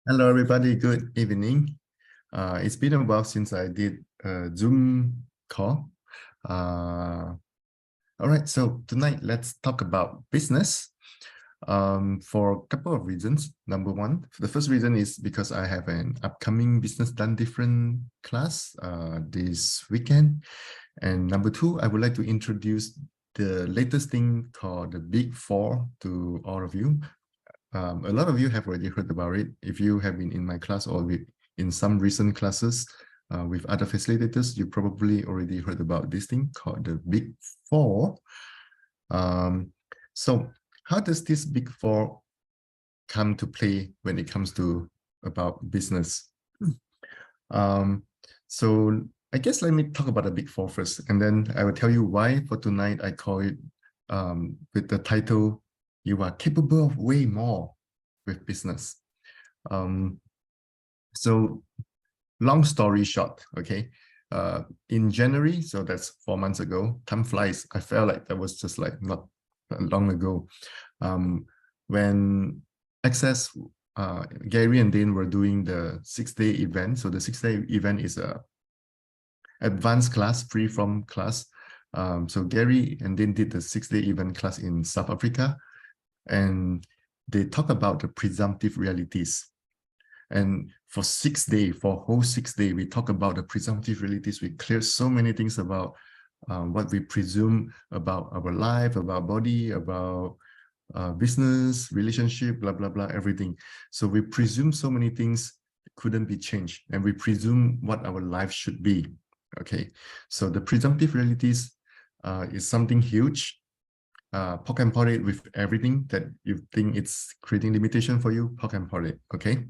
Hello, everybody. Good evening. It's been a while since I did a Zoom call. All right, so tonight let's talk about business for a couple of reasons. Number one, the first reason is because I have an upcoming Business Done Different class this weekend. And number two, I would like to introduce the latest thing called the Big Four to all of you. A lot of you have already heard about it. If you have been in my class or in some recent classes with other facilitators, you probably already heard about this thing called the Big Four. So how does this Big Four come to play when it comes to about business? So I guess let me talk about the Big Four first, and then I will tell you why for tonight I call it with the title, You Are Capable of Way More with Business. So long story short, okay, in January, so that's 4 months ago, time flies. I felt like that was just like not long ago. When Access, Gary and Dane were doing the 6-day event. So the 6-day event is a advanced class, free-from class. So Gary and Dane did the 6-day event class in South Africa, and they talk about the presumptive realities. And for 6 days, for whole 6 days, we talk about the presumptive realities. We clear so many things about what we presume about our life, about body, about business, relationship, blah, blah, blah, everything. So we presume so many things couldn't be changed, and we presume what our life should be. Okay, so the presumptive realities is something huge. Poke and pot it with everything that you think it's creating limitation for you, poke and pot it, okay?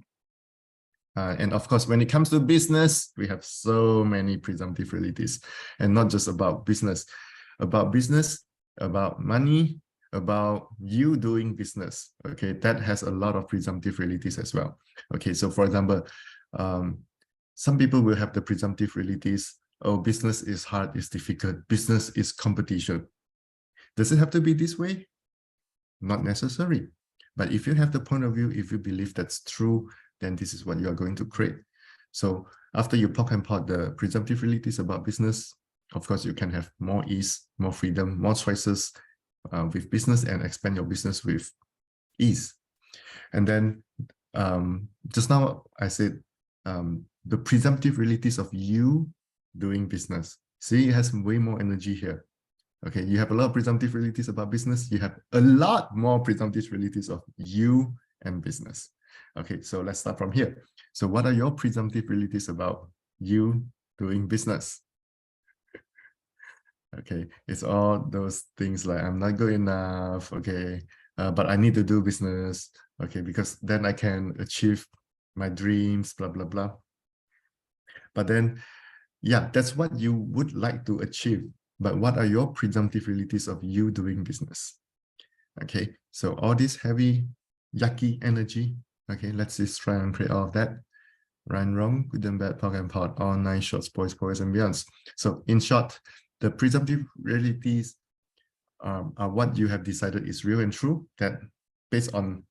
And of course, when it comes to business, we have so many presumptive realities, and not just about business, about money, about you doing business, okay? That has a lot of presumptive realities as well. Okay, so for example, some people will have the presumptive realities, oh, business is hard, it's difficult, business is competition. Does it have to be this way? Not necessary. But if you have the point of view, if you believe that's true, then this is what you are going to create. So after you poke and pot the presumptive realities about business, of course, you can have more ease, more freedom, more choices with business, and expand your business with ease. And then just now I said the presumptive realities of you doing business. See, it has way more energy here. Okay, you have a lot of presumptive realities about business. You have a lot more presumptive realities of you and business. Okay, so let's start from here. So what are your presumptive realities about you doing business? Okay, it's all those things like I'm not good enough, okay, but I need to do business, okay, because then I can achieve my dreams, blah, blah, blah. But then, yeah, that's what you would like to achieve. But what are your presumptive realities of you doing business? Okay, so all this heavy, yucky energy, okay, let's just try and create all of that. Right and wrong, good and bad, poke and pot, all 9 shorts, boys, and beyonds. So in short, the presumptive realities are what you have decided is real and true, that based on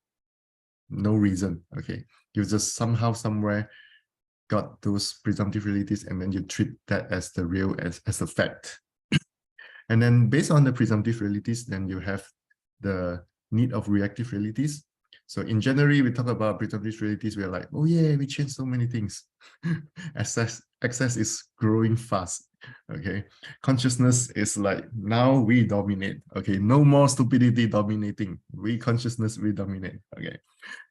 no reason, okay, you just somehow, somewhere got those presumptive realities, and then you treat that as the real, as a fact. And then based on the presumptive realities, then you have the need of reactive realities. So in January, we talk about presumptive realities. We're like, oh yeah, we changed so many things. Access is growing fast. Okay, consciousness is like, now we dominate. Okay, no more stupidity dominating. We consciousness, we dominate. Okay,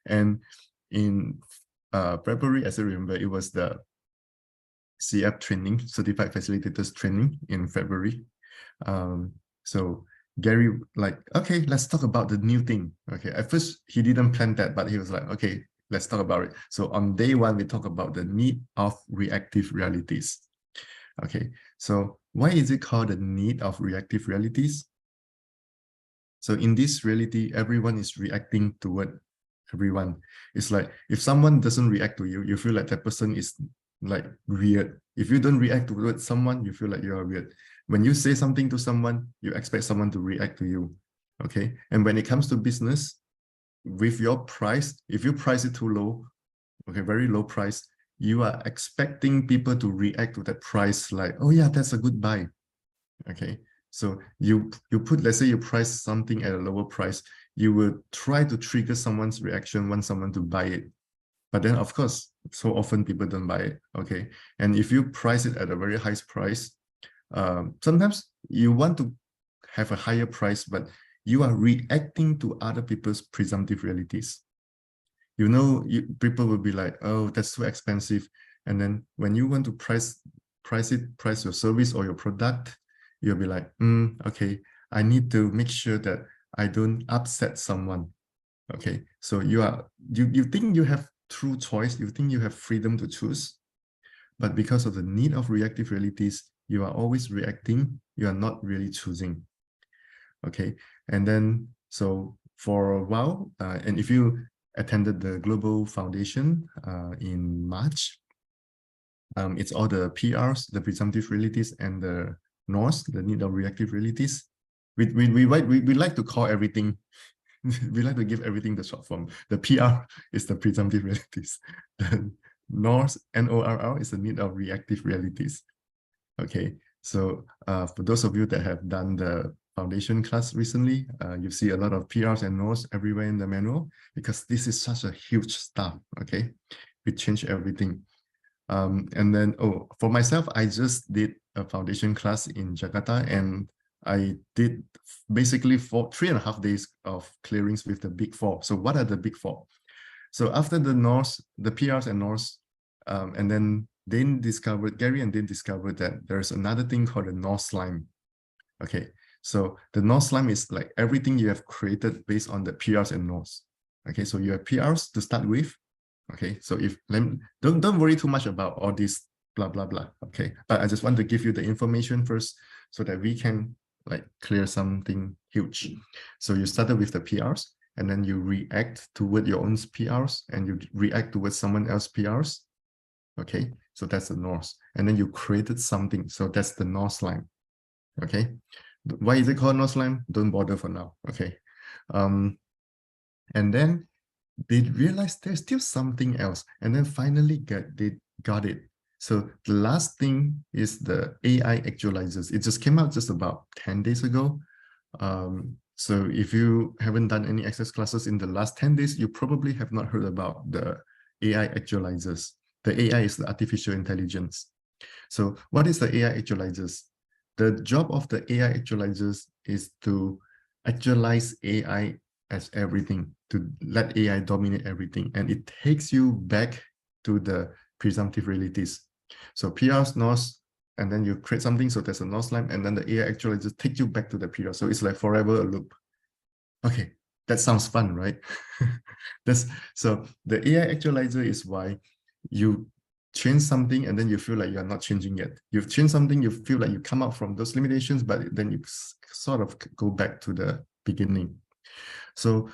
and in February, as I remember, it was the CF training, certified facilitators training in February. So Gary, like, okay, let's talk about the new thing. Okay, at first he didn't plan that, but he was like, okay, let's talk about it. So on day one, we talk about the need of reactive realities. Okay, so why is it called the need of reactive realities? So in this reality, everyone is reacting toward everyone. It's like, if someone doesn't react to you, you feel like that person is like weird. If you don't react towards someone, you feel like you are weird. When you say something to someone, you expect someone to react to you. Okay. And when it comes to business, with your price, if you price it too low, okay, very low price, you are expecting people to react to that price like, oh yeah, that's a good buy. Okay, so you put, let's say you price something at a lower price, you will try to trigger someone's reaction, want someone to buy it. But then of course, so often people don't buy it. Okay, and if you price it at a very high price, sometimes you want to have a higher price, but you are reacting to other people's presumptive realities. People will be like, oh, that's too expensive. And then when you want to price your service or your product, you'll be like, okay, I need to make sure that I don't upset someone. Okay, so you think you have true choice, you think you have freedom to choose, but because of the need of reactive realities, you are always reacting, you are not really choosing. Okay, and then so for a while, and if you attended the Global Foundation in March, it's all the PRs, the presumptive realities, and the NORS, the need of reactive realities. We like to call everything, we like to give everything the short form. The PR is the presumptive realities. The NORS, NORR, is the need of reactive realities. Okay, so for those of you that have done the foundation class recently, you see a lot of PRs and NORS everywhere in the manual, because this is such a huge stuff. Okay, we change everything. And then, for myself, I just did a foundation class in Jakarta, and I did basically 3.5 days of clearings with the Big Four. So what are the Big Four? So after the NORS, the PRs and NORS, and then Gary and Dane discovered that there's another thing called the NORS slime. Okay, so the NORS slime is like everything you have created based on the PRs and NORS. Okay, so you have PRs to start with. Okay, so don't worry too much about all this blah blah blah. Okay, but I just want to give you the information first so that we can like clear something huge. So you started with the PRs, and then you react toward your own PRs, and you react towards someone else's PRs. Okay, so that's the NORS, and then you created something, so that's the NORS slime. Okay, why is it called NORS slime? Don't bother for now. Okay, and then they realized there's still something else, and then finally they got it. So the last thing is the AI actualizers. It just came out just about 10 days ago. So if you haven't done any access classes in the last 10 days, you probably have not heard about the AI actualizers. The AI is the artificial intelligence. So what is the AI actualizers? The job of the AI actualizers is to actualize AI as everything, to let AI dominate everything. And it takes you back to the presumptive realities. So PRs, NORS, and then you create something, so there's a NORS slime, and then the AI actualizers take you back to the PR. So it's like forever a loop. Okay, that sounds fun, right? So the AI actualizer is why you change something and then you feel like you're not changing yet. You've changed something, you feel like you come out from those limitations, but then you sort of go back to the beginning. So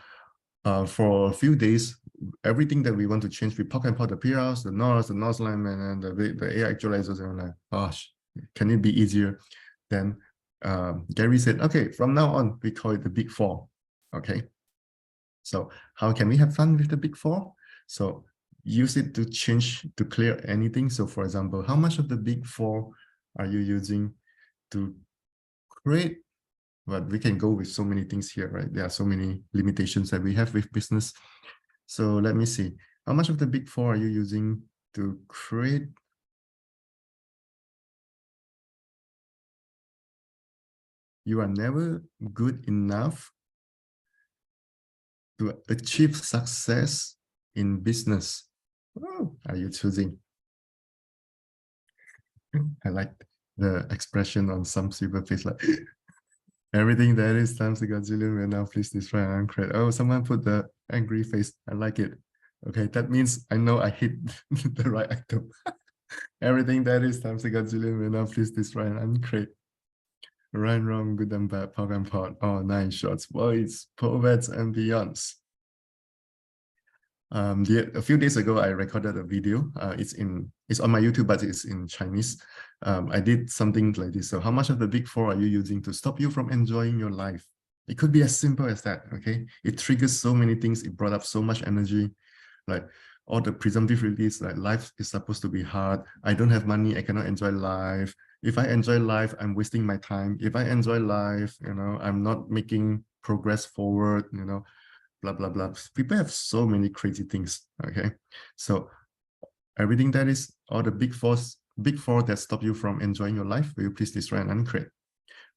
for a few days, everything that we want to change, we poke and pop the PRs, the NORS, the NORS line, and the AI actualizers, and I'm like, gosh, can it be easier? Then Gary said, okay, from now on, we call it the Big Four. Okay. So how can we have fun with the Big Four? So use it to change, to clear anything. So for example, how much of the Big Four are you using to create? But we can go with so many things here, right? There are so many limitations that we have with business. So let me see. How much of the Big Four are you using to create? You are never good enough to achieve success in business. Oh, are you choosing? I like the expression on some super face, like everything that is times a gazillion will now please destroy and uncreate. Oh, someone put the angry face. I like it. Okay, that means I know I hit the right item. Everything that is times a gazillion will now please destroy and uncreate. Right, wrong, good and bad, pop and pot. Oh, 9 shots, boys, poets and beyonds. A few days ago, I recorded a video. It's on my YouTube, but it's in Chinese. I did something like this. So how much of the Big Four are you using to stop you from enjoying your life? It could be as simple as that, okay? It triggers so many things. It brought up so much energy. Like, all the presumptive realities like life is supposed to be hard. I don't have money, I cannot enjoy life. If I enjoy life, I'm wasting my time. If I enjoy life, I'm not making progress forward, blah, blah, blah. People have so many crazy things, okay? So everything that is all the big four that stop you from enjoying your life, will you please destroy and uncreate?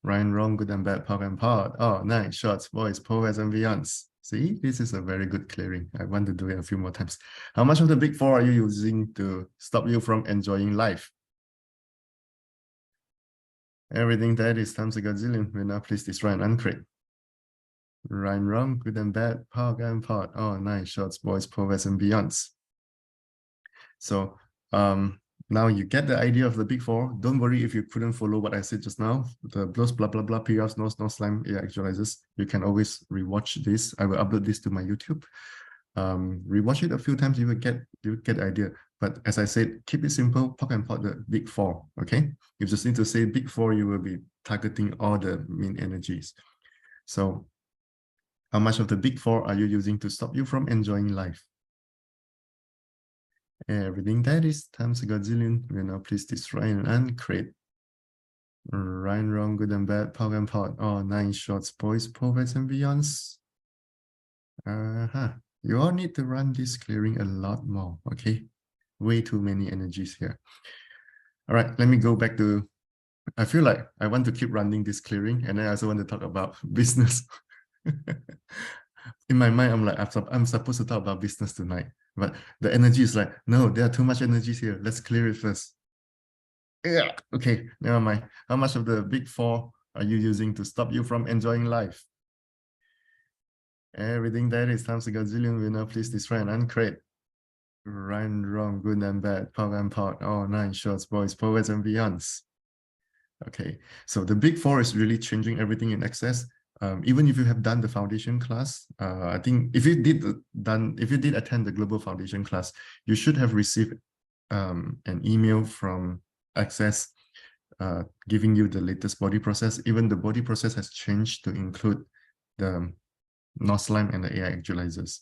Right and wrong, good and bad, POC and POD. Oh, nice shots, boys, poets and beyonds. See, this is a very good clearing. I want to do it a few more times. How much of the big four are you using to stop you from enjoying life? Everything that is times a gazillion. Will now please destroy and uncreate. Right and wrong, good and bad, POC and POD. Oh, nice shots, boys, poets and beyonds. So now you get the idea of the big four. Don't worry if you couldn't follow what I said just now. The those blah blah blah PRs, no slime, AI actualizers. You can always rewatch this. I will upload this to my YouTube. Rewatch it a few times, you will get the idea. But as I said, keep it simple, POC and POD the big four. Okay. You just need to say big four, you will be targeting all the main energies. So how much of the big four are you using to stop you from enjoying life? Everything that is times a gazillion. Will now please destroy and uncreate. Right and wrong, good and bad, POC and POD. Oh, nice shots, boys, poets and beyonds. You all need to run this clearing a lot more, okay? Way too many energies here. All right, let me go back to, I feel like I want to keep running this clearing, and I also want to talk about business. In my mind, I'm like, I'm supposed to talk about business tonight, but the energy is like, no, there are too much energies here. Let's clear it first. Yeah, okay, never mind. How much of the big four are you using to stop you from enjoying life? Everything that is times a gazillion. Will now please destroy and uncreate. Right and wrong, good and bad, POC and POD. Oh, nice shots, boys, poets and beyonds. Okay, so the big four is really changing everything in Access. Even if you have done the foundation class, I think if you did attend the global foundation class, you should have received an email from Access giving you the latest body process. Even the body process has changed to include the NOS-LIME and the AI actualizers.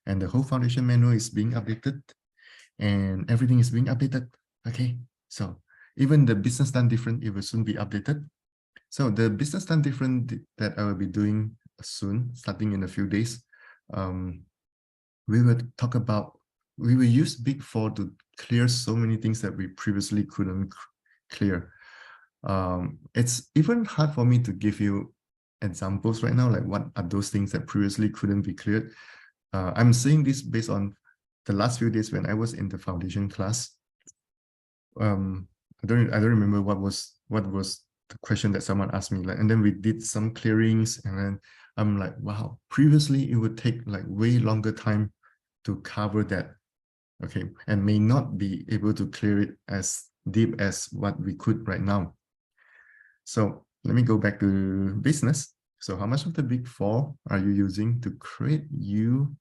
And the whole foundation manual is being updated and everything is being updated. Okay, so even the business done different, it will soon be updated. So the business done different that I will be doing soon, starting in a few days, we will use Big Four to clear so many things that we previously couldn't clear. It's even hard for me to give you examples right now, like what are those things that previously couldn't be cleared. I'm saying this based on the last few days when I was in the foundation class. I don't remember what was the question that someone asked me, like, and then we did some clearings, and then I'm like, wow, previously it would take like way longer time to cover that, okay, and may not be able to clear it as deep as what we could right now. So let me go back to business. So how much of the big four are you using to create you?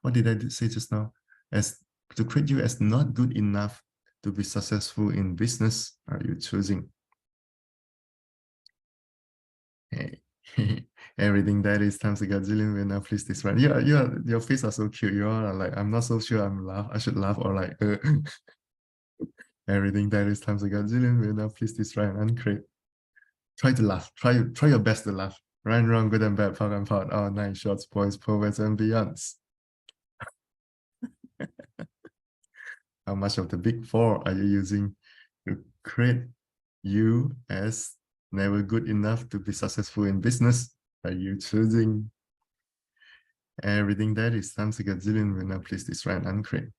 What did I say just now? As to create you as not good enough to be successful in business are you choosing? Hey. Everything that is times a gazillion will now please this right. Your face are so cute. You all are like, I'm not so sure I should laugh or like everything that is times a gazillion will now please this right and uncreate. Try to laugh. Try your best to laugh. Right and wrong, good and bad, POC and POD. Oh, nice shots, boys, poets and beyonds. How much of the big four are you using to create you as never good enough to be successful in business? Are you choosing? Everything that is times a gazillion will now please this right and uncreate.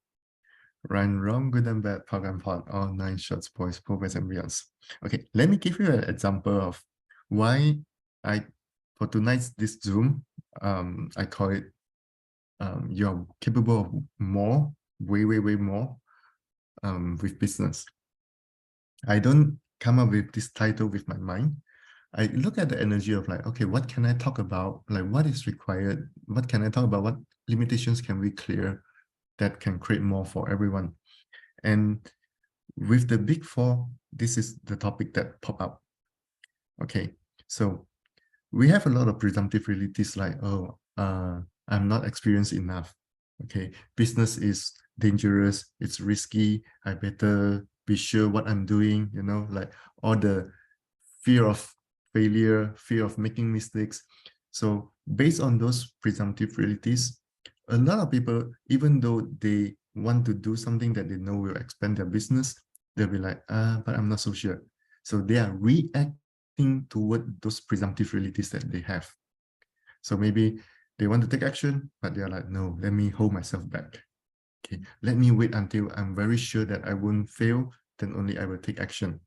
Right and wrong, good and bad, POC and POD. All nice shots, boys, poets and beyonds. Okay, let me give you an example of why for tonight's this Zoom, I call it you're capable of more, way more with business. I don't come up with this title with my mind. I look at the energy of like, okay, what can I talk about? Like, what is required? What can I talk about? What limitations can we clear that can create more for everyone? And with the big four, this is the topic that pop up. Okay, so we have a lot of presumptive realities like, oh, I'm not experienced enough. Okay, business is dangerous, it's risky, I better be sure what I'm doing, you know, like all the fear of failure, fear of making mistakes. So based on those presumptive realities, a lot of people, even though they want to do something that they know will expand their business, they'll be like, but I'm not so sure. So they are reacting toward those presumptive realities that they have. So maybe they want to take action, but they're like, no, let me hold myself back. Okay, let me wait until I'm very sure that I won't fail, then only I will take action.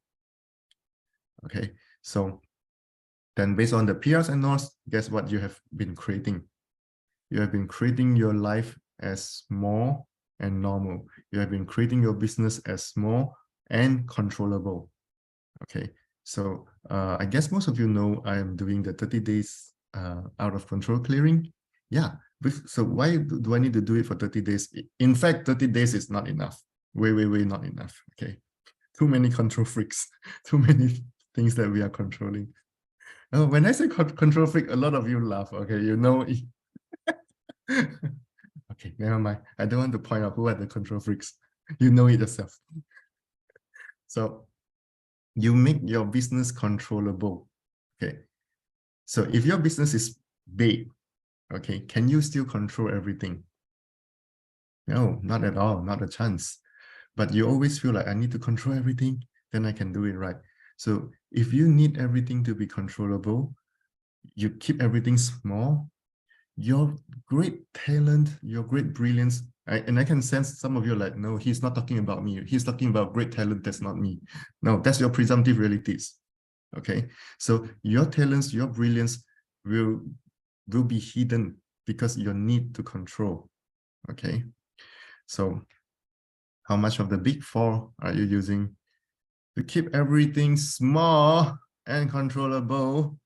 Okay, so then based on the PRs and NORs, guess what you have been creating? You have been creating your life as small and normal. You have been creating your business as small and controllable. Okay, so I guess most of you know I am doing the 30 days out of control clearing. Yeah, so why do I need to do it for 30 days? In fact, 30 days is not enough. Way not enough. Okay, too many control freaks, too many things that we are controlling. Oh, when I say control freak, a lot of you laugh. Okay, you know. Okay, never mind. I don't want to point out who are the control freaks. You know it yourself. So you make your business controllable. Okay. So if your business is big, okay, can you still control everything? No, not at all, not a chance. But you always feel like I need to control everything, then I can do it right. So if you need everything to be controllable, you keep everything small, your great talent, your great brilliance, and I can sense some of you are like, no, he's not talking about me. He's talking about great talent, that's not me. No, that's your presumptive realities. Okay, so your talents, your brilliance will be hidden because your need to control. Okay, so how much of the big four are you using to keep everything small and controllable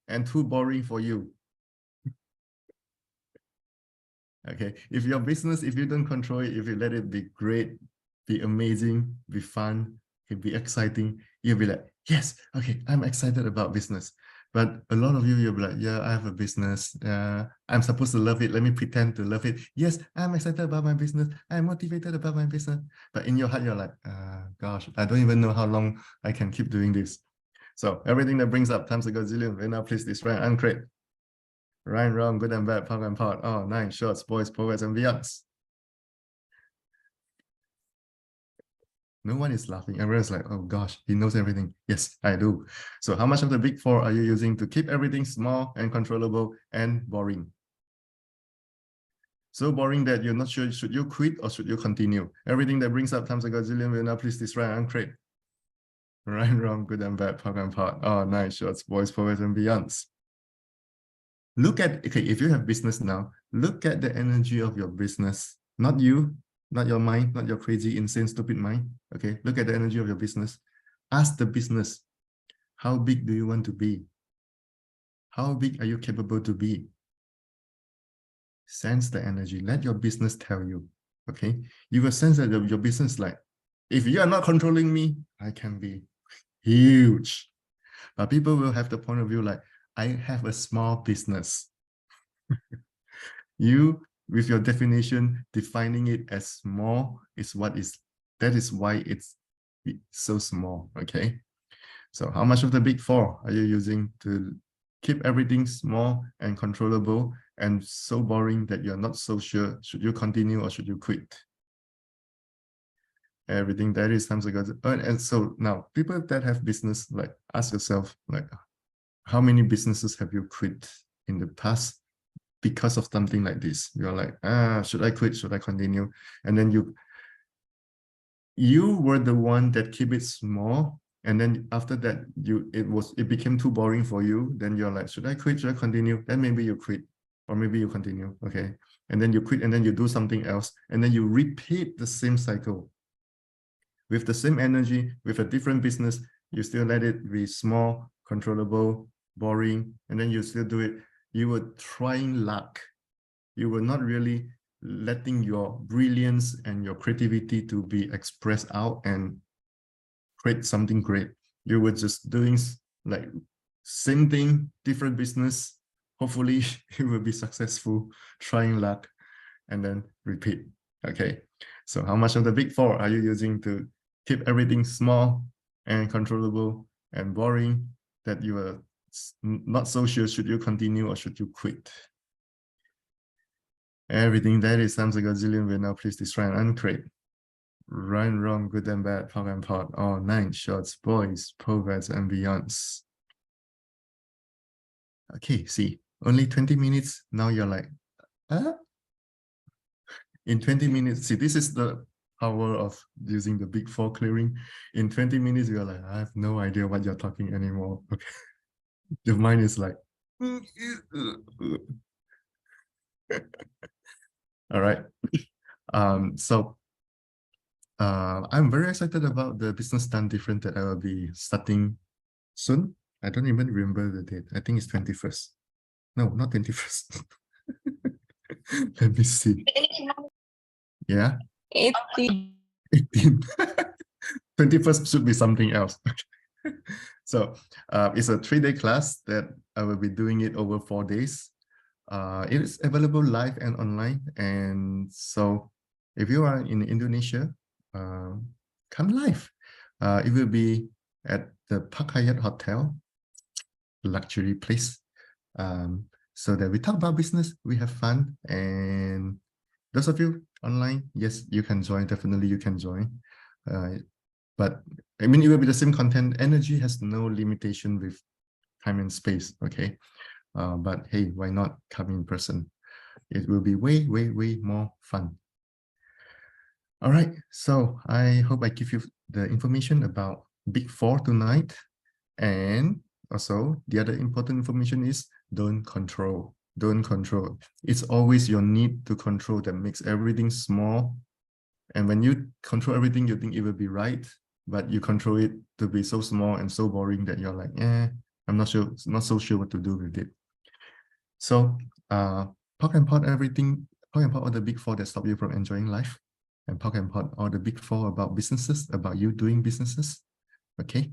and too boring for you? Okay, if your business, if you don't control it, if you let it be great, be amazing, be fun, it be exciting, you'll be like, yes, okay, I'm excited about business. But a lot of you, you'll be like, yeah, I have a business. I'm supposed to love it. Let me pretend to love it. Yes, I'm excited about my business. I'm motivated about my business. But in your heart, you're like, gosh, I don't even know how long I can keep doing this. So everything that brings up times a gazillion, when now please destroy and uncreate. Right and wrong, good and bad, punk and pot. Oh, nine shorts, boys, poets, and beyonds. No one is laughing. Everyone's like, oh gosh, he knows everything. Yes, I do. So how much of the big four are you using to keep everything small and controllable and boring? So boring that you're not sure, should you quit or should you continue? Everything that brings up times a gazillion will now please destroy and uncreate. Right and wrong, good and bad, punk and pot. Oh, nine shorts, boys, poets, and beyonds. Look at, okay, if you have business now, look at the energy of your business, not you, not your mind, not your crazy, insane, stupid mind. Okay, look at the energy of your business. Ask the business, how big do you want to be? How big are you capable to be? Sense the energy. Let your business tell you. Okay, you will sense that your business, like, if you are not controlling me, I can be huge. But people will have the point of view like, I have a small business. You, with your definition, defining it as small is what is, that is why it's so small, okay? So how much of the big four are you using to keep everything small and controllable and so boring that you're not so sure, should you continue or should you quit? Everything that is times ago. And so now people that have business, like ask yourself, like, how many businesses have you quit in the past because of something like this? You're like, should I quit? Should I continue? And then you were the one that keep it small. And then after that, it became too boring for you. Then you're like, should I quit? Should I continue? Then maybe you quit, or maybe you continue. Okay. And then you quit and then you do something else. And then you repeat the same cycle with the same energy, with a different business. You still let it be small, controllable, boring, and then you still do it. You were trying luck. You were not really letting your brilliance and your creativity to be expressed out and create something great. You were just doing like same thing, different business. Hopefully it will be successful, trying luck. and then repeat. Okay, so how much of the big four are you using to keep everything small and controllable and boring that you are not so sure should you continue or should you quit? Everything that is times a gazillion will now please destroy and uncreate. Right and wrong, good and bad, POC and POD, all 9 shorts, boys, perverts, and beyonds. Okay, see, only 20 minutes. Now you're like, huh? In 20 minutes, see, this is the power of using the big four clearing. In 20 minutes, you're like, I have no idea what you're talking anymore. Okay. Your mind is like, all right. So I'm very excited about the business done different that I will be starting soon. I don't even remember the date. I think it's 21st. No, not 21st. Let me see. Yeah. 18. 18. 21st should be something else. So it's a 3-day class that I will be doing it over 4 days. It is available live and online. And so if you are in Indonesia, come live. It will be at the Park Hyatt Hotel, luxury place. So that we talk about business, we have fun. And those of you online, yes, you can join. Definitely you can join. But I mean, it will be the same content. Energy has no limitation with time and space, okay? But hey, why not come in person? It will be way, way, way more fun. All right, so I hope I give you the information about Big Four tonight. And also the other important information is don't control. Don't control. It's always your need to control that makes everything small. And when you control everything, you think it will be right, but you control it to be so small and so boring that you're like, I'm not so sure what to do with it. So POC and POD everything, POC and POD all the big four that stop you from enjoying life, and POC and POD all the big four about businesses, about you doing businesses. Okay.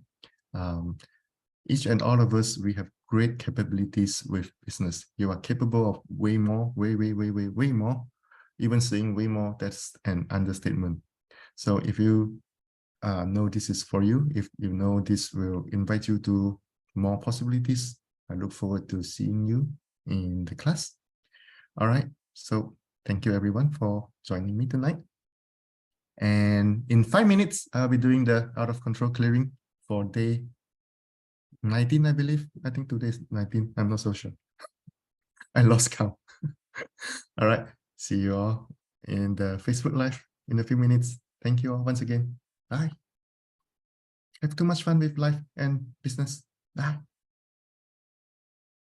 Each and all of us, we have great capabilities with business. You are capable of way more, way more. Even saying way more, that's an understatement. So if you know this is for you, if you know this will invite you to more possibilities, I look forward to seeing you in the class. All right, so thank you everyone for joining me tonight. And in 5 minutes, I'll be doing the out of control clearing for day 19, I believe. I think today is 19. I'm not so sure. I lost count. All right. See you all in the Facebook Live in a few minutes. Thank you all once again. Bye. Have too much fun with life and business. Bye.